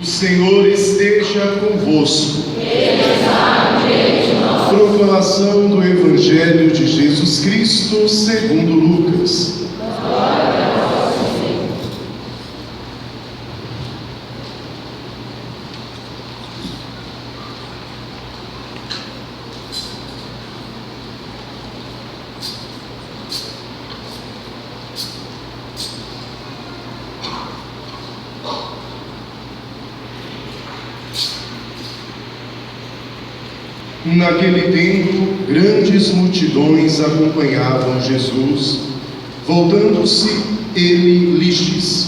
O Senhor esteja convosco. Proclamação do Evangelho de Jesus Cristo segundo Lucas. Naquele tempo, grandes multidões acompanhavam Jesus. Voltando-se, ele lhes disse: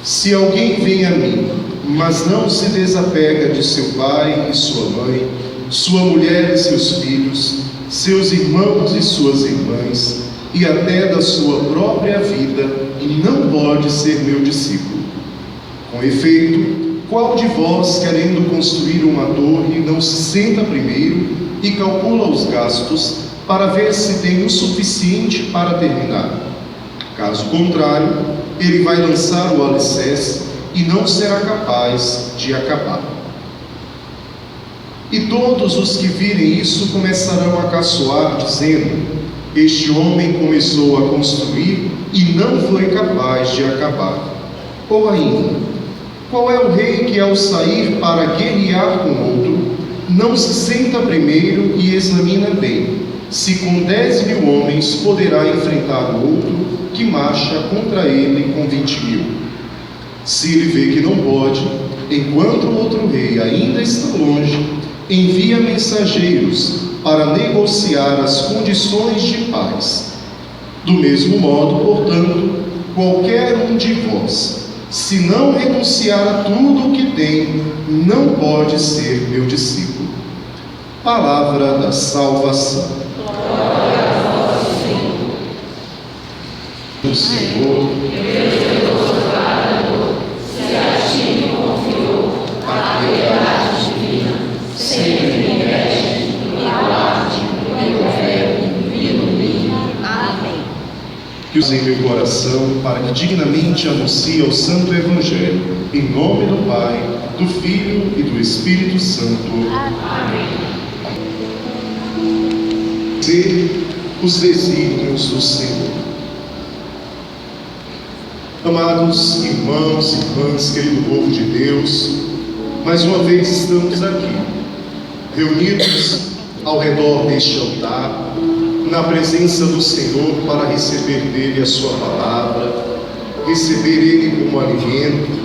Se alguém vem a mim, mas não se desapega de seu pai e sua mãe, sua mulher e seus filhos, seus irmãos e suas irmãs, e até da sua própria vida, não pode ser meu discípulo. Com efeito, qual de vós, querendo construir uma torre, não se senta primeiro e calcula os gastos para ver se tem o suficiente para terminar? Caso contrário, ele vai lançar o alicerce e não será capaz de acabar. E todos os que virem isso começarão a caçoar, dizendo: Este homem começou a construir e não foi capaz de acabar. Ou ainda: Qual é o rei que, ao sair para guerrear com outro, não se senta primeiro e examina bem se com 10.000 homens poderá enfrentar o outro que marcha contra ele com 20.000? Se ele vê que não pode, enquanto o outro rei ainda está longe, envia mensageiros para negociar as condições de paz. Do mesmo modo, portanto, qualquer um de vós, se não renunciar a tudo o que tem, não pode ser meu discípulo. Palavra da salvação. Glória a vós, Senhor. O Senhor, Deus louvado, se a ti me confiou a piedade divina, sempre me rege, me guarde, me governe, me ilumine. Amém. que os em meu coração, para que dignamente anuncie o Santo Evangelho, em nome do Pai, do Filho e do Espírito Santo. Amém. Ser os desígnios do Senhor. Amados irmãos e irmãs, querido povo de Deus, mais uma vez estamos aqui, reunidos ao redor deste altar, na presença do Senhor, para receber dele a sua palavra, receber ele como alimento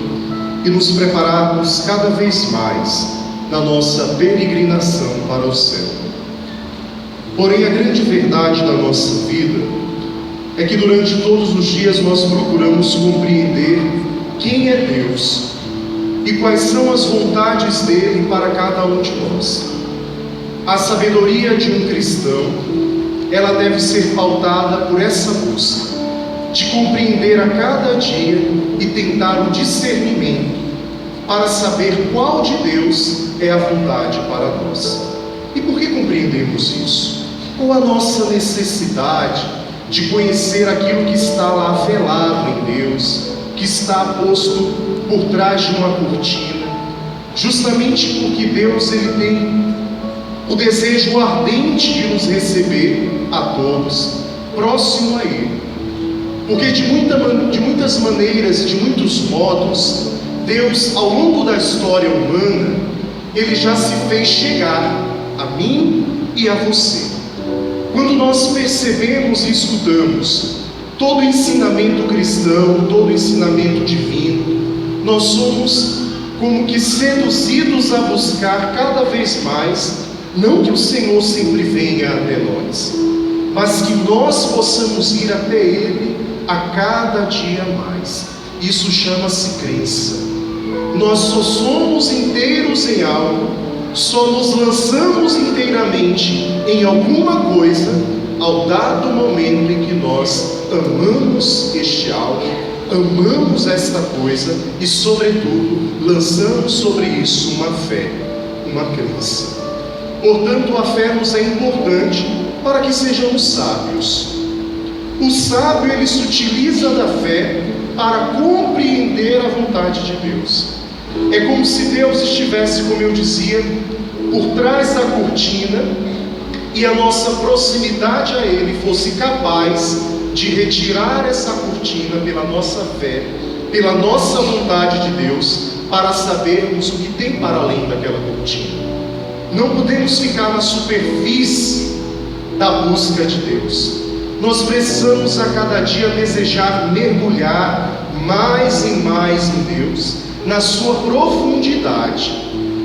e nos prepararmos cada vez mais na nossa peregrinação para o céu. Porém, a grande verdade da nossa vida é que durante todos os dias nós procuramos compreender quem é Deus e quais são as vontades dele para cada um de nós. A sabedoria de um cristão, ela deve ser pautada por essa busca de compreender a cada dia e tentar o discernimento para saber qual de Deus é a vontade para nós. E por que compreendemos isso? Qual a nossa necessidade de conhecer aquilo que está lá velado em Deus, que está posto por trás de uma cortina, justamente porque Deus ele tem o desejo ardente de nos receber a todos, próximo a Ele. Porque de muitas maneiras e de muitos modos, Deus, ao longo da história humana, Ele já se fez chegar a mim e a você. Quando nós percebemos e escutamos todo o ensinamento cristão, todo o ensinamento divino, nós somos como que seduzidos a buscar cada vez mais, não que o Senhor sempre venha até nós, mas que nós possamos ir até Ele a cada dia mais. Isso chama-se crença. Nós só somos inteiros em algo, só nos lançamos inteiramente em alguma coisa ao dado momento em que nós amamos este algo, amamos esta coisa e, sobretudo, lançamos sobre isso uma fé, uma crença. Portanto, a fé nos é importante para que sejamos sábios. O sábio, ele se utiliza da fé para compreender a vontade de Deus. É como se Deus estivesse, como eu dizia, por trás da cortina, e a nossa proximidade a Ele fosse capaz de retirar essa cortina pela nossa fé, pela nossa vontade de Deus, para sabermos o que tem para além daquela cortina. Não podemos ficar na superfície da busca de Deus. Nós precisamos a cada dia desejar mergulhar mais e mais em Deus, na sua profundidade,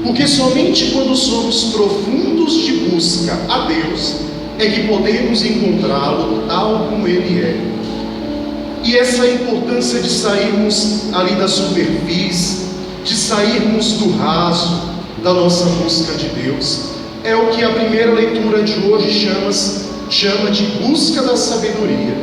porque somente quando somos profundos de busca a Deus é que podemos encontrá-lo tal como Ele é. E essa importância de sairmos ali da superfície, de sairmos do raso da nossa busca de Deus, é o que a primeira leitura de hoje chama de busca da sabedoria.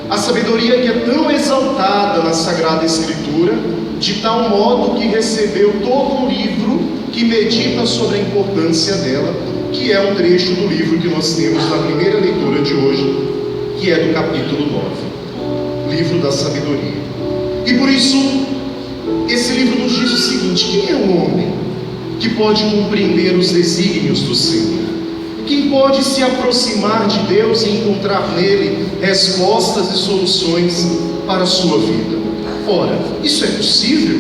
A sabedoria que é tão exaltada na Sagrada Escritura, de tal modo que recebeu todo um livro que medita sobre a importância dela, que é um trecho do livro que nós temos na primeira leitura de hoje, que é do capítulo 9, livro da sabedoria. E por isso, esse livro nos diz o seguinte: quem é o homem que pode compreender os desígnios do Senhor? Quem pode se aproximar de Deus e encontrar nele respostas e soluções para a sua vida? Ora, isso é possível?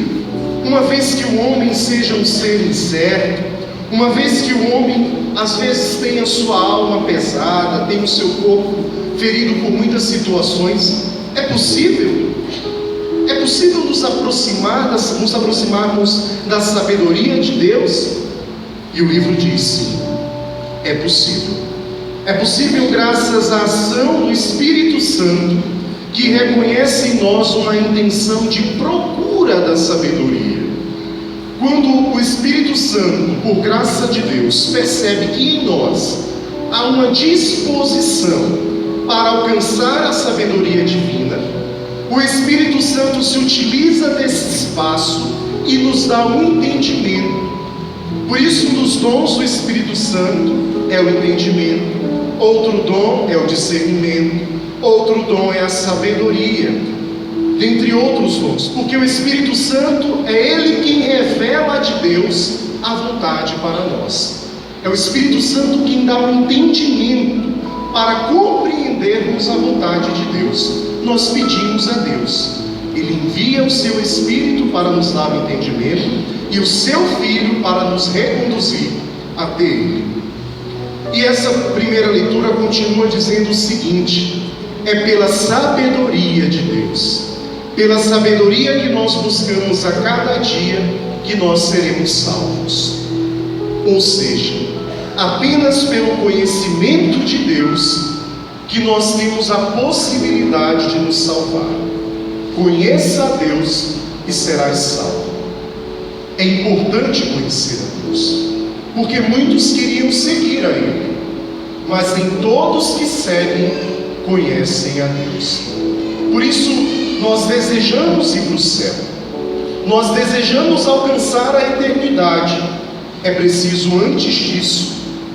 Uma vez que o homem seja um ser incerto, uma vez que o homem às vezes tenha a sua alma pesada, tenha o seu corpo ferido por muitas situações, é possível? É possível nos aproximarmos da sabedoria de Deus? E o livro diz sim, é possível. É possível graças à ação do Espírito Santo, que reconhece em nós uma intenção de procura da sabedoria. Quando o Espírito Santo, por graça de Deus, percebe que em nós há uma disposição para alcançar a sabedoria divina, o Espírito Santo se utiliza desse espaço e nos dá um entendimento. Por isso, um dos dons do Espírito Santo é o entendimento, outro dom é o discernimento, outro dom é a sabedoria, dentre outros dons, porque o Espírito Santo é Ele quem revela de Deus a vontade para nós. É o Espírito Santo quem dá um entendimento para compreendermos a vontade de Deus. Nós pedimos a Deus, Ele envia o seu Espírito para nos dar o entendimento e o seu Filho para nos reconduzir até Ele. E essa primeira leitura continua dizendo o seguinte: é pela sabedoria de Deus, pela sabedoria que nós buscamos a cada dia, que nós seremos salvos. Ou seja, apenas pelo conhecimento de Deus que nós temos a possibilidade de nos salvar. Conheça a Deus e serás salvo. É importante conhecer a Deus, porque muitos queriam seguir a Ele, mas nem todos que seguem conhecem a Deus. Por isso, nós desejamos ir para o céu, nós desejamos alcançar a eternidade. É preciso, antes disso,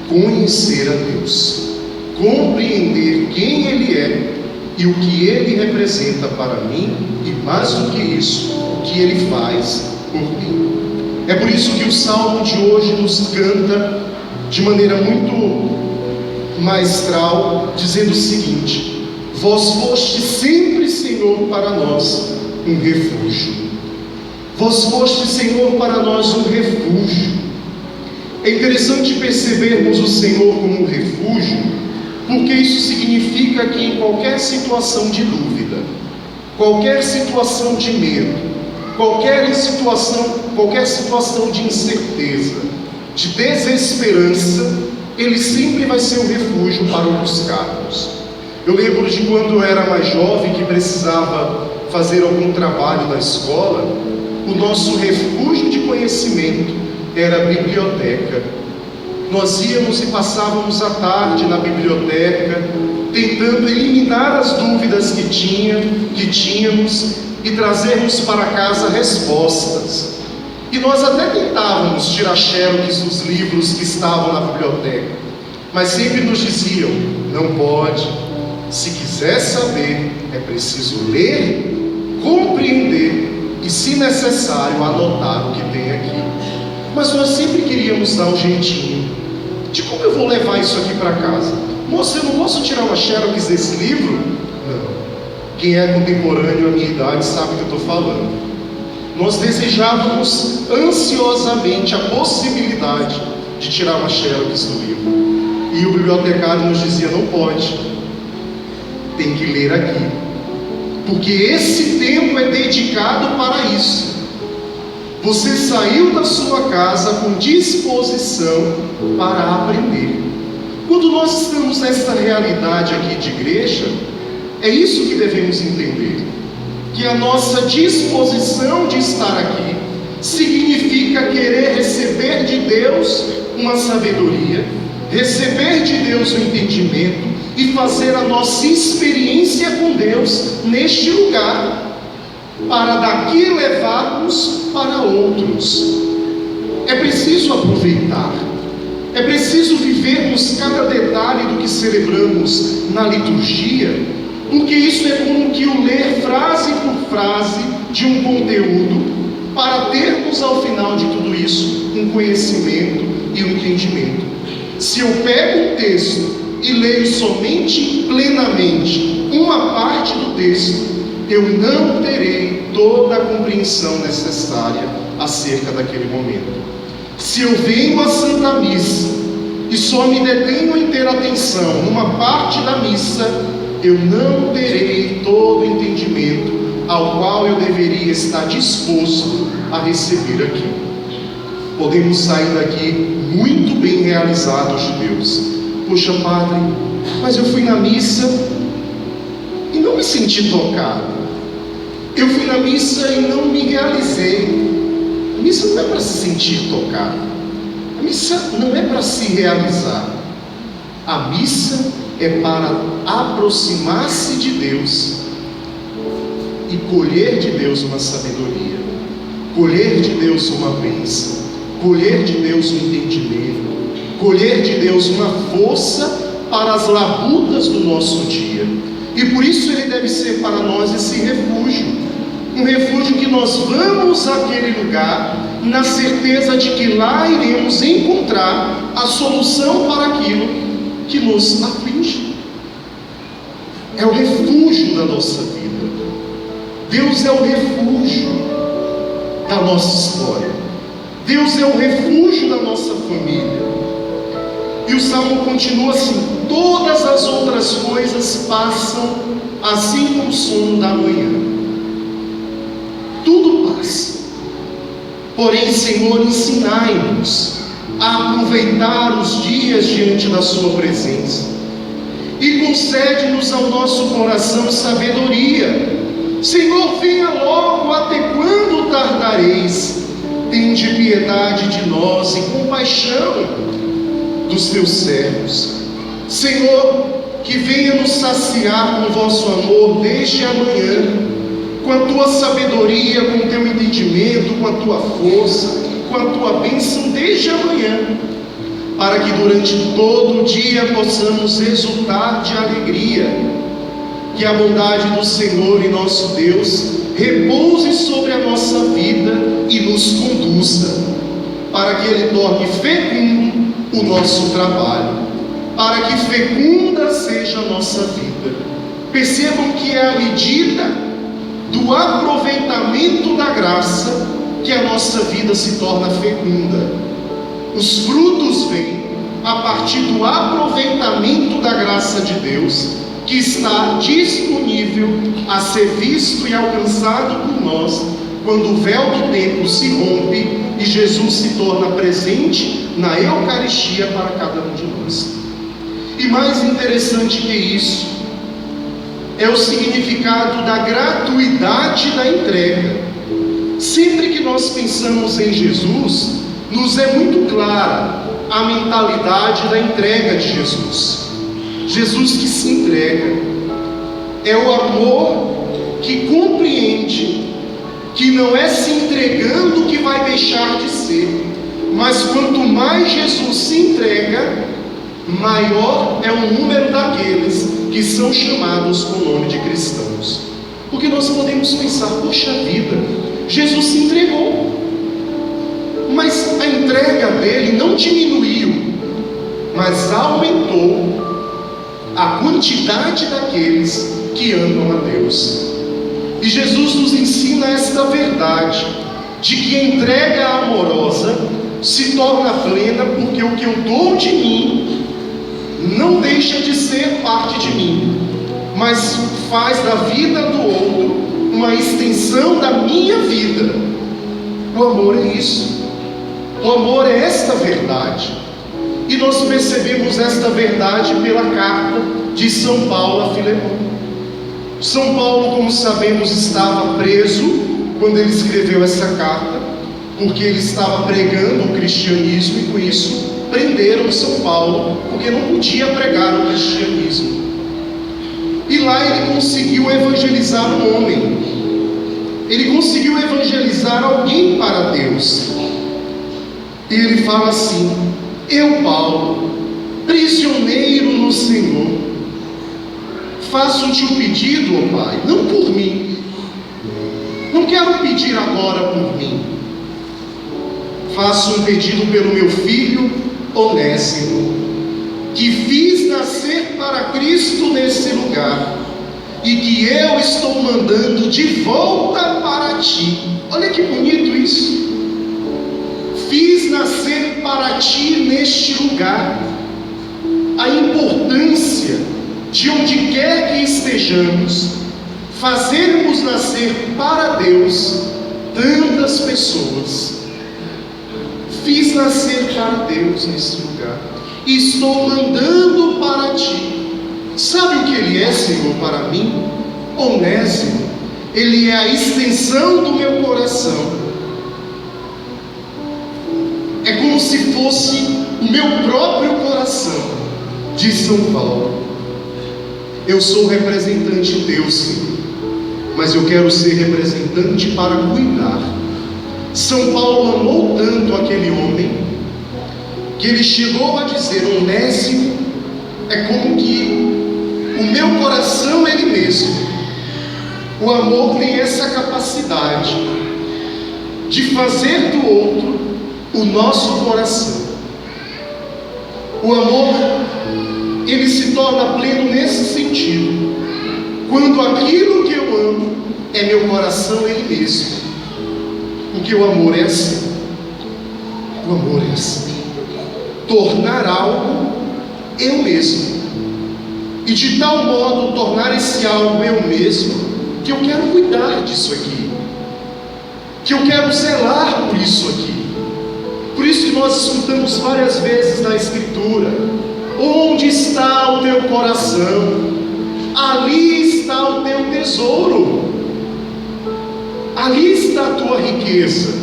conhecer a Deus, compreender quem Ele é e o que Ele representa para mim, e mais do que isso, o que Ele faz por mim. É por isso que o salmo de hoje nos canta de maneira muito maestral, dizendo o seguinte: vós foste sempre, Senhor, para nós um refúgio. Vós foste, Senhor, para nós um refúgio. É interessante percebermos o Senhor como um refúgio, porque isso significa que em qualquer situação de dúvida, qualquer situação de medo, qualquer situação de incerteza, de desesperança, Ele sempre vai ser um refúgio para o buscarmos. Eu lembro de quando eu era mais jovem, que precisava fazer algum trabalho na escola, o nosso refúgio de conhecimento era a biblioteca. Nós íamos e passávamos a tarde na biblioteca, tentando eliminar as dúvidas que tínhamos e trazermos para casa respostas. E nós até tentávamos tirar xerox dos livros que estavam na biblioteca, mas sempre nos diziam: não pode, se quiser saber, é preciso ler, compreender e, se necessário, anotar o que tem aqui. mas nós sempre queríamos dar um jeitinho de como eu vou levar isso aqui para casa. Moça, eu não posso tirar uma xerox desse livro? Não. Quem é contemporâneo à minha idade sabe o que eu estou falando. Nós desejávamos ansiosamente a possibilidade de tirar uma xerox do livro, e o bibliotecário nos dizia: não pode, tem que ler aqui, porque esse tempo é dedicado para isso. Você saiu da sua casa com disposição para aprender. Quando nós estamos nessa realidade aqui de igreja, é isso que devemos entender, que a nossa disposição de estar aqui significa querer receber de Deus uma sabedoria, receber de Deus um entendimento e fazer a nossa experiência com Deus neste lugar, para daqui levarmos para outros. É preciso aproveitar, é preciso vivermos cada detalhe do que celebramos na liturgia, porque isso é como que o ler frase por frase de um conteúdo, para termos ao final de tudo isso um conhecimento e um entendimento. Se eu pego um texto e leio somente plenamente uma parte do texto, eu não terei toda a compreensão necessária acerca daquele momento. Se eu venho à Santa Missa e só me detenho em ter atenção numa parte da missa, eu não terei todo o entendimento ao qual eu deveria estar disposto a receber aqui. Podemos sair daqui muito bem realizados de Deus. Poxa, Padre, mas eu fui na missa e não me senti tocado. Eu fui na missa e não me realizei. A missa não é para se sentir tocado. A missa não é para se realizar. A missa é para aproximar-se de Deus e colher de Deus uma sabedoria, colher de Deus uma bênção, colher de Deus um entendimento, colher de Deus uma força para as labutas do nosso dia. E por isso ele deve ser para nós esse refúgio, um refúgio que nós vamos àquele lugar na certeza de que lá iremos encontrar a solução para aquilo que nos aflige. É o refúgio da nossa vida. Deus é o refúgio da nossa história. Deus é o refúgio da nossa família. E o Salmo continua assim: todas as outras coisas passam assim como o sono da manhã. Tudo passa. Porém, Senhor, ensinai-nos a aproveitar os dias diante da sua presença, e concede-nos ao nosso coração sabedoria. Senhor, venha logo, até quando tardareis? Tende piedade de nós e compaixão dos teus servos. Senhor, que venha nos saciar com o vosso amor desde amanhã, com a tua sabedoria, com o teu entendimento, com a tua força, com a tua bênção desde amanhã, para que durante todo o dia possamos exultar de alegria. Que a bondade do Senhor e nosso Deus repouse sobre a nossa vida e nos conduza, para que Ele torne fecundo o nosso trabalho, para que fecunda seja a nossa vida. Percebam que é à medida do aproveitamento da graça que a nossa vida se torna fecunda. Os frutos vêm a partir do aproveitamento da graça de Deus, que está disponível a ser visto e alcançado por nós, quando o véu do tempo se rompe e Jesus se torna presente na Eucaristia para cada um de nós. E mais interessante que isso, é o significado da gratuidade da entrega. Sempre que nós pensamos em Jesus, nos é muito clara a mentalidade da entrega de Jesus. Jesus que se entrega, é o amor que compreende que não é se entregando que vai deixar de ser, mas quanto mais Jesus se entrega, maior é o número daqueles que são chamados com o nome de cristãos. Porque nós podemos pensar: poxa vida, Jesus se entregou, mas a entrega entrega dele não diminuiu, mas aumentou a quantidade daqueles que amam a Deus. E Jesus nos ensina esta verdade, de que a entrega amorosa se torna plena, porque o que eu dou de mim não deixa de ser parte de mim, mas faz da vida do outro uma extensão da minha vida. O amor é isso. O amor é esta verdade. E nós percebemos esta verdade pela carta de São Paulo a Filemão. São Paulo, como sabemos, estava preso quando ele escreveu essa carta, porque ele estava pregando o cristianismo, e com isso prenderam São Paulo, porque não podia pregar o cristianismo. E lá ele conseguiu evangelizar um homem, ele conseguiu evangelizar alguém para Deus. E ele fala assim: eu, Paulo, prisioneiro no Senhor, faço-te um pedido, ó Pai, não por mim, não quero pedir agora por mim, faço um pedido pelo meu filho Onésimo, que fiz nascer para Cristo nesse lugar, e que eu estou mandando de volta para ti. Olha que bonito isso. Fiz nascer para ti neste lugar. A importância de onde quer que estejamos, fazermos nascer para Deus tantas pessoas. Fiz nascer para Deus nesse lugar, e estou mandando para ti. Sabe o que ele é, Senhor, para mim? Onésimo, ele é a extensão do meu coração. É como se fosse o meu próprio coração, diz São Paulo. Eu sou representante teu, Senhor, mas eu quero ser representante para cuidar. São Paulo amou tanto aquele homem, que ele chegou a dizer: Onésimo é como que o meu coração é ele mesmo. O amor tem essa capacidade de fazer do outro o nosso coração. O amor, ele se torna pleno nesse sentido, quando aquilo que eu amo é meu coração ele mesmo. Porque o amor é assim. O amor é assim. Tornar algo eu mesmo, e de tal modo tornar esse algo eu mesmo, que eu quero cuidar disso aqui, que eu quero zelar por isso aqui. Por isso que nós escutamos várias vezes na Escritura: onde está o teu coração, ali está o teu tesouro, ali está a tua riqueza.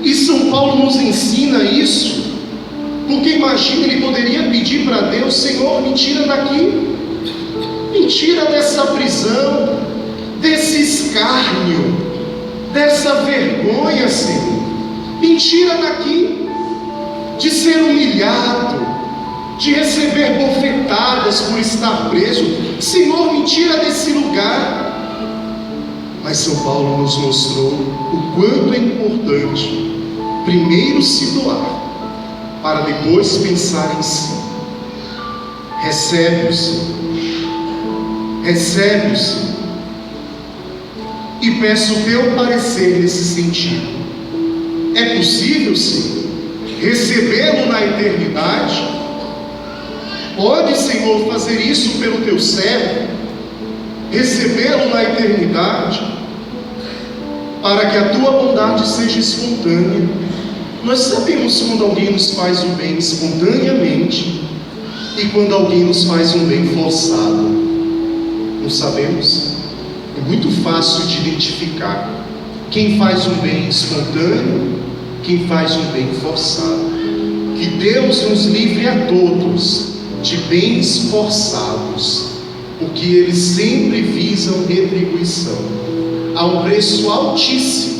E São Paulo nos ensina isso, porque imagina, ele poderia pedir para Deus: Senhor, me tira daqui, me tira dessa prisão, desse escárnio, dessa vergonha, Senhor, me tira daqui, de ser humilhado, de receber bofetadas por estar preso. Senhor, me tira desse lugar. Mas São Paulo nos mostrou o quanto é importante primeiro se doar, para depois pensar em si. Recebe-o, Senhor, recebe-o, Senhor, e peço o teu parecer nesse sentido. É possível, Senhor, recebê-lo na eternidade? Pode, Senhor, fazer isso pelo teu servo, recebê-lo na eternidade, para que a tua bondade seja espontânea. Nós sabemos quando alguém nos faz o bem espontaneamente e quando alguém nos faz um bem forçado. Não sabemos? É muito fácil de identificar quem faz um bem espontâneo, quem faz um bem forçado. Que Deus nos livre a todos de bens forçados, porque eles sempre visam retribuição. Há um preço altíssimo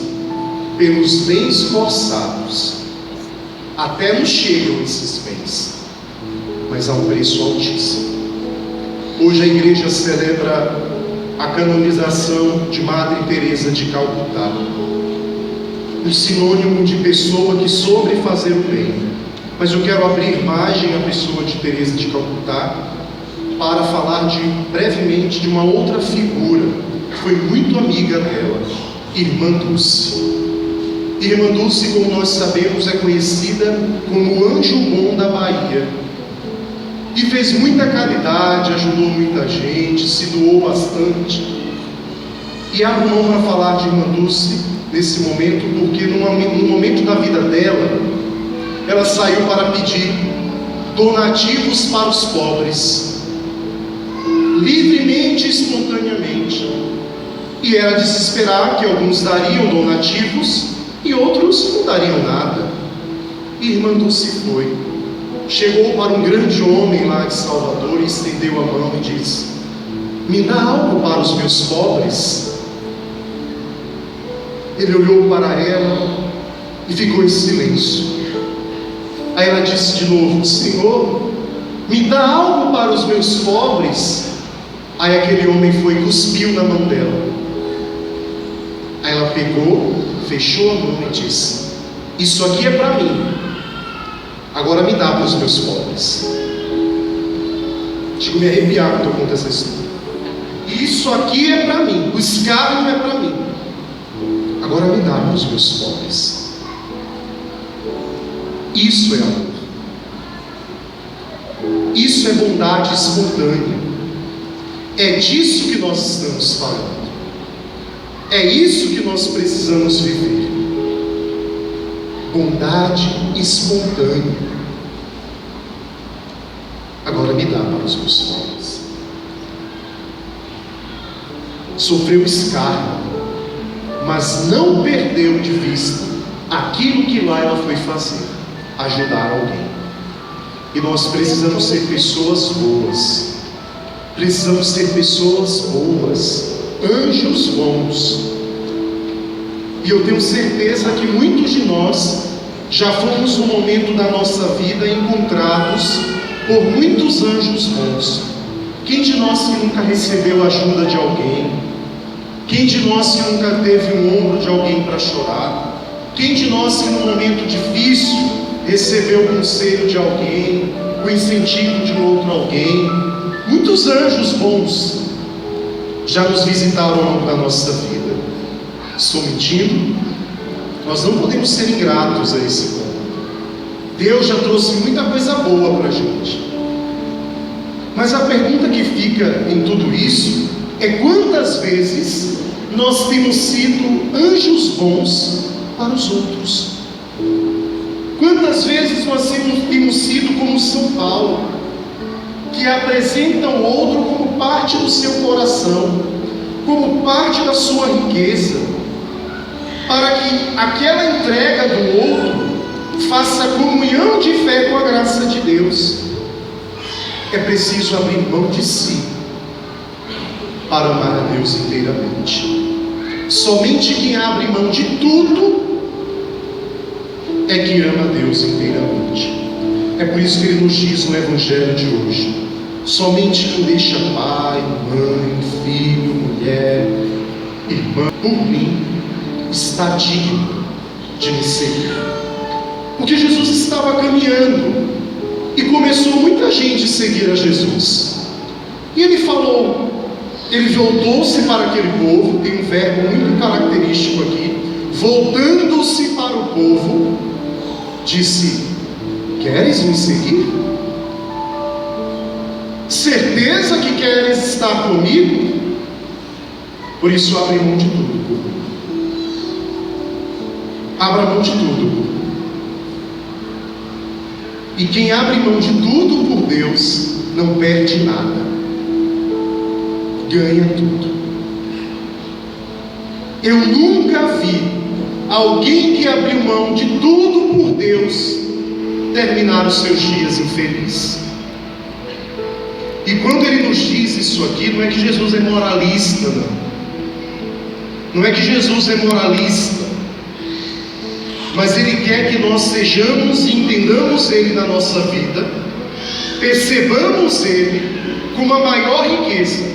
pelos bens forçados. Até nos chegam esses bens, mas há um preço altíssimo. Hoje a igreja celebra a canonização de Madre Teresa de Calcutá. um sinônimo de pessoa que soube fazer o bem. Mas eu quero abrir margem à pessoa de Teresa de Calcutá para falar brevemente de uma outra figura que foi muito amiga dela, Irmã Dulce. Irmã Dulce, como nós sabemos, é conhecida como o anjo bom da Bahia, e fez muita caridade, ajudou muita gente, se doou bastante. E abro mão para falar de Irmã Dulce nesse momento, porque no momento da vida dela, ela saiu para pedir donativos para os pobres, livremente e espontaneamente. E era de se esperar que alguns dariam donativos e outros não dariam nada. E Irmã Dulce foi. Chegou para um grande homem lá de Salvador e estendeu a mão e disse: me dá algo para os meus pobres. Ele olhou para ela e ficou em silêncio. Aí ela disse de novo: Senhor, me dá algo para os meus pobres. Aí aquele homem foi e cuspiu na mão dela. Aí ela pegou, fechou a mão e disse: isso aqui é para mim, agora me dá para os meus pobres. Chego a me arrepiar quando eu conto essa história. Isso aqui é para mim, o escárnio é para mim, agora me dá para os meus pobres. Isso é amor. Isso é bondade espontânea. É disso que nós estamos falando. É isso que nós precisamos viver. Bondade espontânea. Agora me dá para os meus pobres. Sofreu escárnio, mas não perdeu de vista aquilo que lá ela foi fazer: ajudar alguém. E nós precisamos ser pessoas boas. Precisamos ser pessoas boas, anjos bons. E eu tenho certeza que muitos de nós já fomos no momento da nossa vida encontrados por muitos anjos bons. Quem de nós que nunca recebeu a ajuda de alguém? Quem de nós que nunca teve um ombro de alguém para chorar? Quem de nós que num momento difícil recebeu o conselho de alguém, o incentivo de outro alguém? Muitos anjos bons já nos visitaram ao longo da nossa vida. Estou mentindo? Nós não podemos ser ingratos a esse ponto. Deus já trouxe muita coisa boa para a gente. Mas a pergunta que fica em tudo isso é: quantas vezes nós temos sido anjos bons para os outros? Quantas vezes nós temos sido como São Paulo, que apresenta o outro como parte do seu coração, como parte da sua riqueza, para que aquela entrega do outro faça comunhão de fé com a graça de Deus? É preciso abrir mão de si para amar a Deus inteiramente. Somente quem abre mão de tudo é que ama a Deus inteiramente. É por isso que ele nos diz no Evangelho de hoje: somente quem deixa pai, mãe, filho, mulher, irmã, por mim, está digno de me seguir. Porque Jesus estava caminhando e começou muita gente a seguir a Jesus. E ele falou, ele voltou-se para aquele povo, tem um verbo muito característico aqui, voltando-se para o povo, disse: queres me seguir? Certeza que queres estar comigo? Por isso abre mão de tudo por mim. Abra mão de tudo. E quem abre mão de tudo por Deus não perde nada, ganha tudo. Eu nunca vi alguém que abriu mão de tudo por Deus terminar os seus dias infeliz. E quando ele nos diz isso aqui, não é que Jesus é moralista, não é que Jesus é moralista, mas ele quer que nós sejamos e entendamos ele na nossa vida, percebamos ele como a maior riqueza,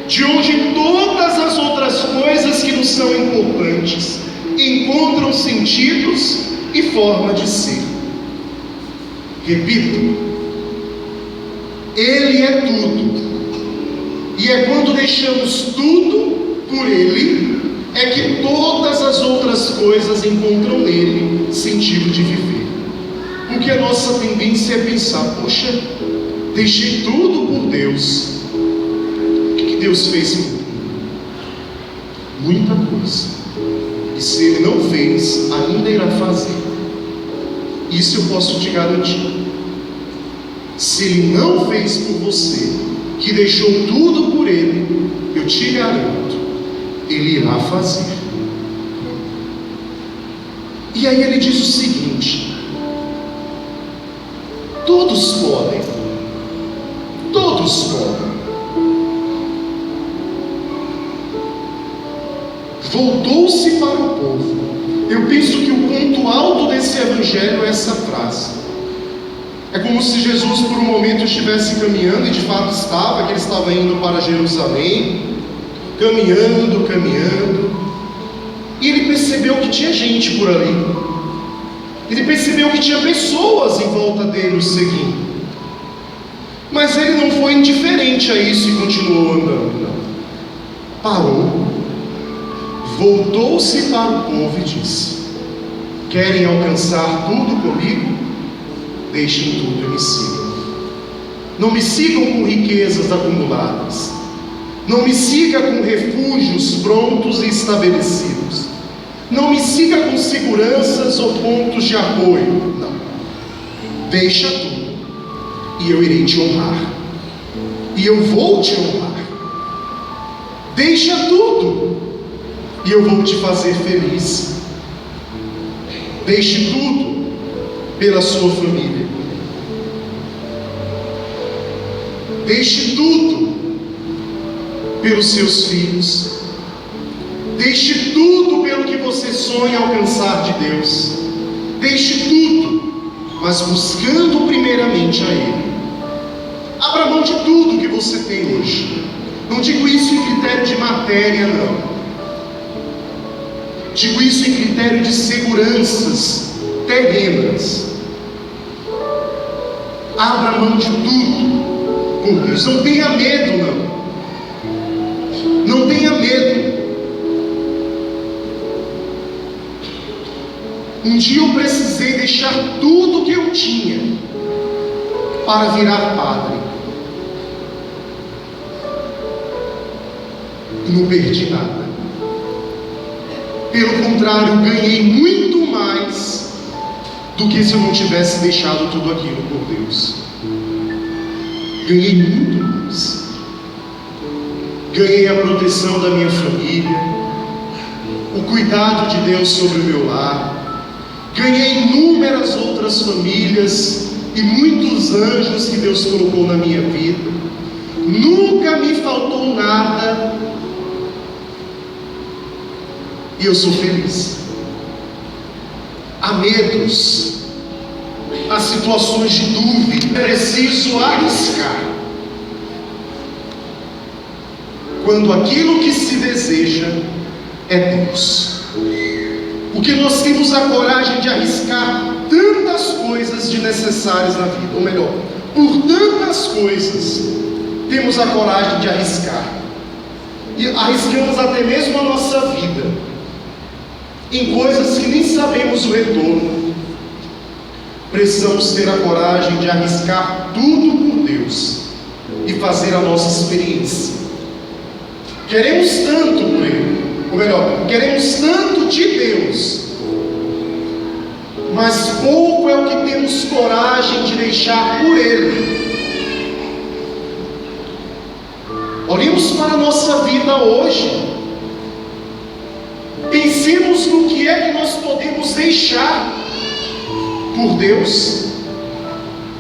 de onde todas as outras coisas que nos são importantes encontram sentidos e forma de ser. Repito, Ele é tudo. E é quando deixamos tudo por Ele, é que todas as outras coisas encontram nele sentido de viver. Porque a nossa tendência é pensar: poxa, deixei tudo por Deus. O que Deus fez por mim? Muita coisa. E se Ele não fez, ainda irá fazer. Isso eu posso te garantir. Se Ele não fez por você, que deixou tudo por Ele, eu te garanto, Ele irá fazer. E aí ele diz o seguinte: todos podem. Voltou-se para o povo. Eu penso que o ponto alto desse evangelho é essa frase. É como se Jesus por um momento estivesse caminhando, e de fato estava, que ele estava indo para Jerusalém, caminhando, e ele percebeu que tinha gente por ali. Ele percebeu que tinha pessoas em volta dele o seguindo. Mas ele não foi indiferente a isso e continuou andando, não. Parou, voltou-se para o povo e disse: querem alcançar tudo comigo? Deixem tudo e me sigam. Não me sigam com riquezas acumuladas. Não me siga com refúgios prontos e estabelecidos. Não me siga com seguranças ou pontos de apoio. Não. Deixa tudo e eu irei te honrar. E eu vou te honrar. Deixa tudo e eu vou te fazer feliz. Deixe tudo pela sua família. Deixe tudo pelos seus filhos. Deixe tudo pelo que você sonha alcançar de Deus. Deixe tudo, mas buscando primeiramente a Ele. Abra mão de tudo que você tem hoje. Não digo isso em critério de matéria, não. Digo isso em critério de seguranças terrenas. Abra mão de tudo por Deus. Não tenha medo, não. Não tenha medo. Um dia eu precisei deixar tudo que eu tinha para virar padre. E não perdi nada. Pelo contrário, ganhei muito mais do que se eu não tivesse deixado tudo aquilo por Deus. Ganhei muito mais. Ganhei a proteção da minha família, o cuidado de Deus sobre o meu lar. Ganhei inúmeras outras famílias e muitos anjos que Deus colocou na minha vida. Nunca me faltou nada. E eu sou feliz. Há medos, há situações de dúvida. Preciso arriscar. Quando aquilo que se deseja é Deus. Porque nós temos a coragem de arriscar tantas coisas desnecessárias na vida. Ou melhor, por tantas coisas temos a coragem de arriscar. E arriscamos até mesmo a nossa vida em coisas que nem sabemos o retorno. Precisamos ter a coragem de arriscar tudo por Deus e fazer a nossa experiência. Queremos tanto por Ele, ou melhor, queremos tanto de Deus, mas pouco é o que temos coragem de deixar por Ele. Olhemos para a nossa vida hoje. Pensemos no que é que nós podemos deixar por Deus.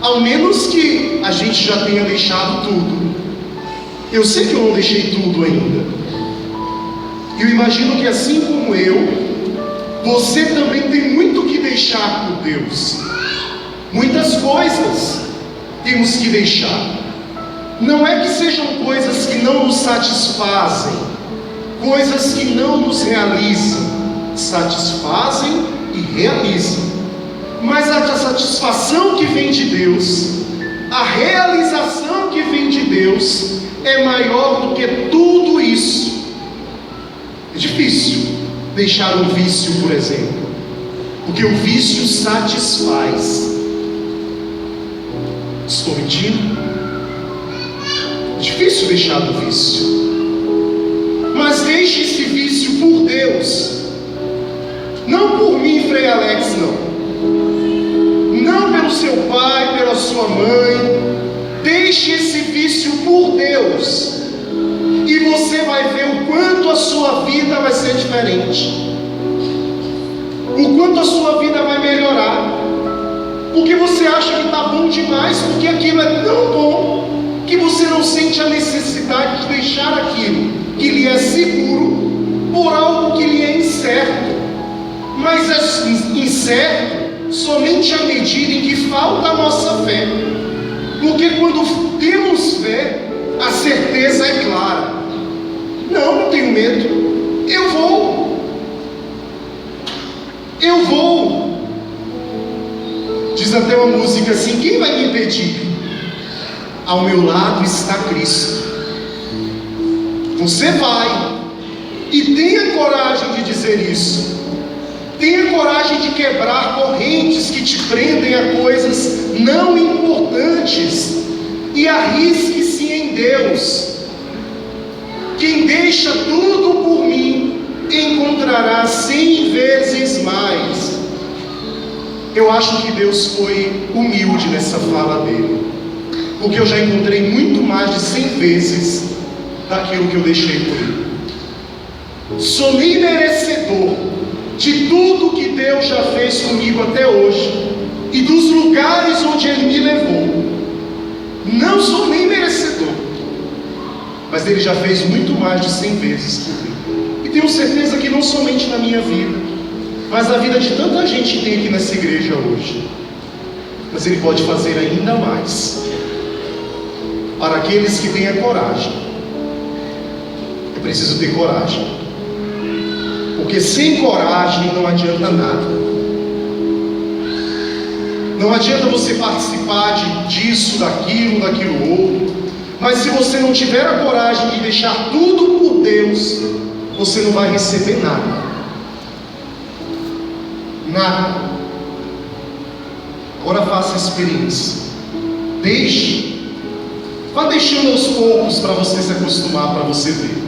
Ao menos que a gente já tenha deixado tudo. Eu sei que eu não deixei tudo ainda. Eu imagino que assim como eu, você também tem muito que deixar por Deus. Muitas coisas temos que deixar. Não é que sejam coisas que não nos satisfazem, coisas que não nos realizam, satisfazem e realizam. Mas a satisfação que vem de Deus, a realização que vem de Deus, é maior do que tudo isso. É difícil deixar um vício, por exemplo, porque o vício satisfaz. Estou mentindo? É difícil deixar o vício, mas deixe esse vício por Deus, não por mim, Frei Alex, não pelo seu pai, pela sua mãe. Deixe esse vício por Deus, e você vai ver o quanto a sua vida vai ser diferente, o quanto a sua vida vai melhorar, porque você acha que está bom demais, porque aquilo é tão bom, que você não sente a necessidade de deixar aquilo que lhe é seguro, por algo que lhe é incerto. Mas é incerto somente à medida em que falta a nossa fé, porque quando temos fé, a certeza é clara. Não tenho medo, eu vou. Diz até uma música assim: quem vai me impedir? Ao meu lado está Cristo. Você vai, e tenha coragem de dizer isso. Tenha coragem de quebrar correntes que te prendem a coisas não importantes, e arrisque-se em Deus. Quem deixa tudo por mim encontrará 100 vezes mais. Eu acho que Deus foi humilde nessa fala dele, porque eu já encontrei muito mais de 100 vezes daquilo que eu deixei por ele. Sou nem merecedor de tudo que Deus já fez comigo até hoje, e dos lugares onde Ele me levou. Não sou nem merecedor, mas Ele já fez muito mais de 100 vezes por mim. E tenho certeza que não somente na minha vida, mas na vida de tanta gente que tem aqui nessa igreja hoje. Mas Ele pode fazer ainda mais para aqueles que têm a coragem. É preciso ter coragem, porque sem coragem não adianta nada. Não adianta você participar disso, daquilo outro, mas se você não tiver a coragem de deixar tudo por Deus, você não vai receber nada. Nada. Agora faça a experiência. Vá deixando aos poucos para você se acostumar, para você ver.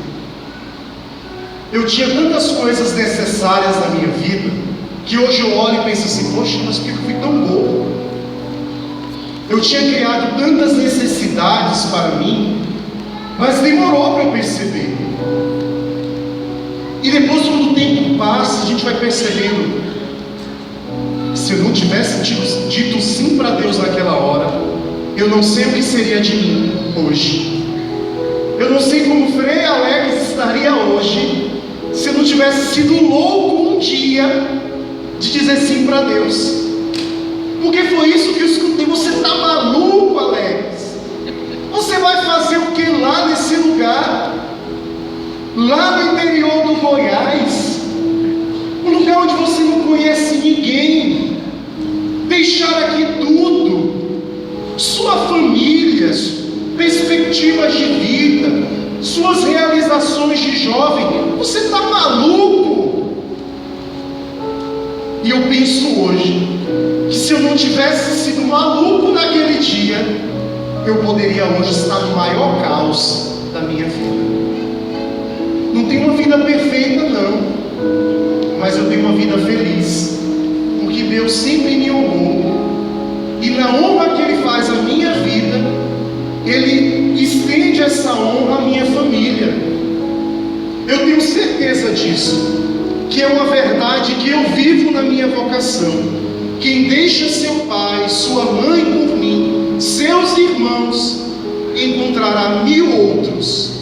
Eu tinha tantas coisas necessárias na minha vida, que hoje eu olho e penso assim: poxa, mas por que eu fui tão bobo? Eu tinha criado tantas necessidades para mim, mas demorou para eu perceber. E depois, quando o tempo passa, a gente vai percebendo: se eu não tivesse dito sim para Deus naquela hora, eu não sei o que seria de mim hoje. Eu não sei como Frei Alex estaria hoje, se eu não tivesse sido louco um dia de dizer sim para Deus. Porque foi isso que eu escutei: você está maluco, Alex? Você vai fazer o que lá nesse lugar? Lá no interior do Goiás, um lugar onde você não conhece ninguém. Deixar aqui tudo, sua família, perspectivas de vida, suas realizações de jovem. Você está maluco? E eu penso hoje que se eu não tivesse sido maluco naquele dia, eu poderia hoje estar no maior caos da minha vida. Não tenho uma vida perfeita, não, mas eu tenho uma vida feliz, porque Deus sempre me honrou, e na honra que Ele faz à minha vida, Ele estende essa honra à minha família. Eu tenho certeza disso, que é uma verdade que eu vivo na minha vocação. Quem deixa seu pai, sua mãe por mim, seus irmãos, encontrará 1000 outros,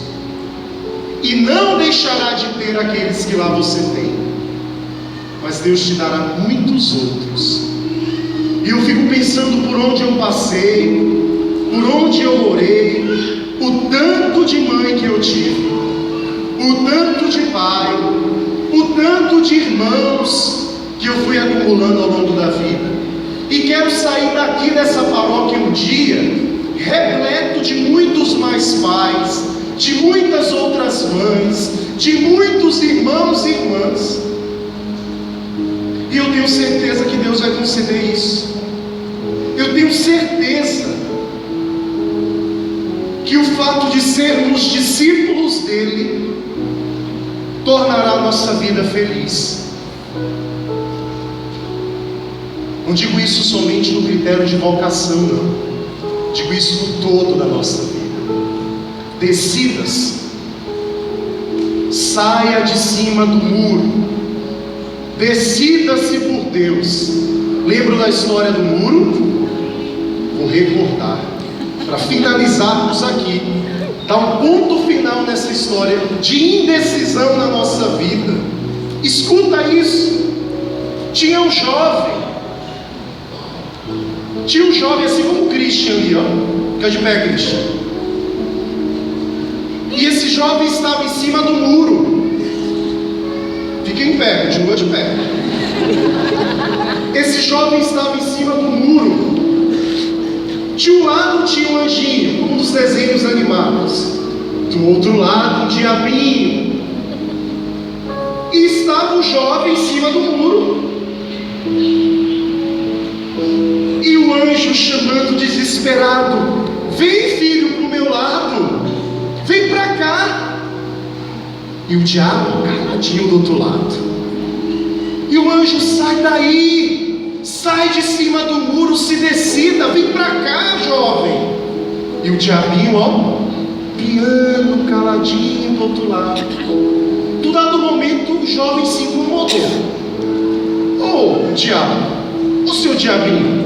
e não deixará de ter aqueles que lá você tem, mas Deus te dará muitos outros. E eu fico pensando por onde eu passei, por onde eu morei, o tanto de mãe que eu tive, o tanto de pai, o tanto de irmãos que eu fui acumulando ao longo da vida, e quero sair daqui dessa paróquia um dia repleto de muitos mais pais, de muitas outras mães, de muitos irmãos e irmãs. E eu tenho certeza que Deus vai conceder isso. Eu tenho certeza que o fato de sermos discípulos dele tornará a nossa vida feliz. Não digo isso somente no critério de vocação, não. Digo isso no todo da nossa vida. Decida-se. Saia de cima do muro. Decida-se por Deus. Lembro da história do muro? Vou recordar, para finalizarmos aqui, dar um ponto final nessa história de indecisão na nossa vida. Escuta isso. Tinha um jovem assim como o Christian ali, ó. Fica de pé, Christian. E esse jovem estava em cima do muro. Fica em pé, continua de pé. Esse jovem estava em cima do muro. De um lado tinha um anjinho, como nos desenhos animados. Do outro lado um diabinho. E estava o jovem em cima do muro. E o anjo chamando desesperado: vem, filho, para o meu lado, vem para cá. E o diabo caladinho do outro lado. E o anjo: sai daí, sai de cima do muro, se decida, vem para cá, jovem. E o diabinho, ó, piano, caladinho do outro lado. Do dado momento o jovem se incomodou. Ô diabo, ô seu diabinho,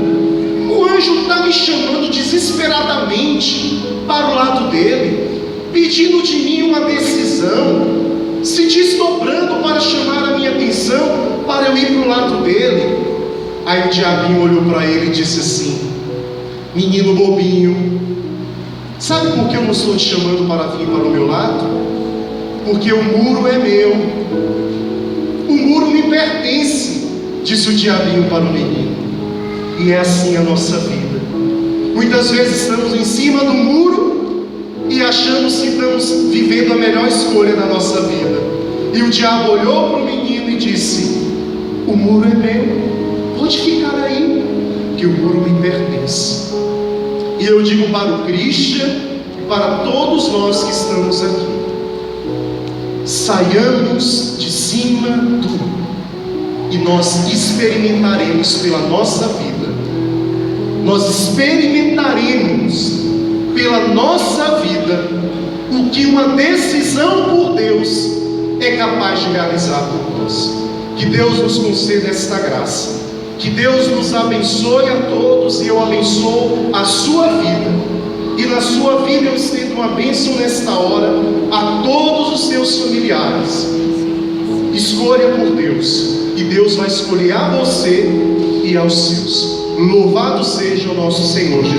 o anjo está me chamando desesperadamente para o lado dele, pedindo de mim uma decisão, se desdobrando para chamar a minha atenção, para eu ir para o lado dele. Aí o diabinho olhou para ele e disse assim: menino bobinho, sabe por que eu não estou te chamando para vir para o meu lado? Porque o muro é meu, o muro me pertence, disse o diabinho para o menino. E é assim a nossa vida. Muitas vezes estamos em cima do muro e achamos que estamos vivendo a melhor escolha da nossa vida. E o diabo olhou para o menino e disse: o muro é meu, pode ficar aí, que o muro me pertence. E eu digo para o Christian e para todos nós que estamos aqui: saiamos de cima do muro e nós experimentaremos pela nossa vida, nós experimentaremos pela nossa vida o que uma decisão por Deus é capaz de realizar por nós. Que Deus nos conceda esta graça, que Deus nos abençoe a todos, e eu abençoo a sua vida, e na sua vida eu estendo uma bênção nesta hora a todos os seus familiares. Escolha por Deus, e Deus vai escolher a você e aos seus. Louvado seja o nosso Senhor Jesus.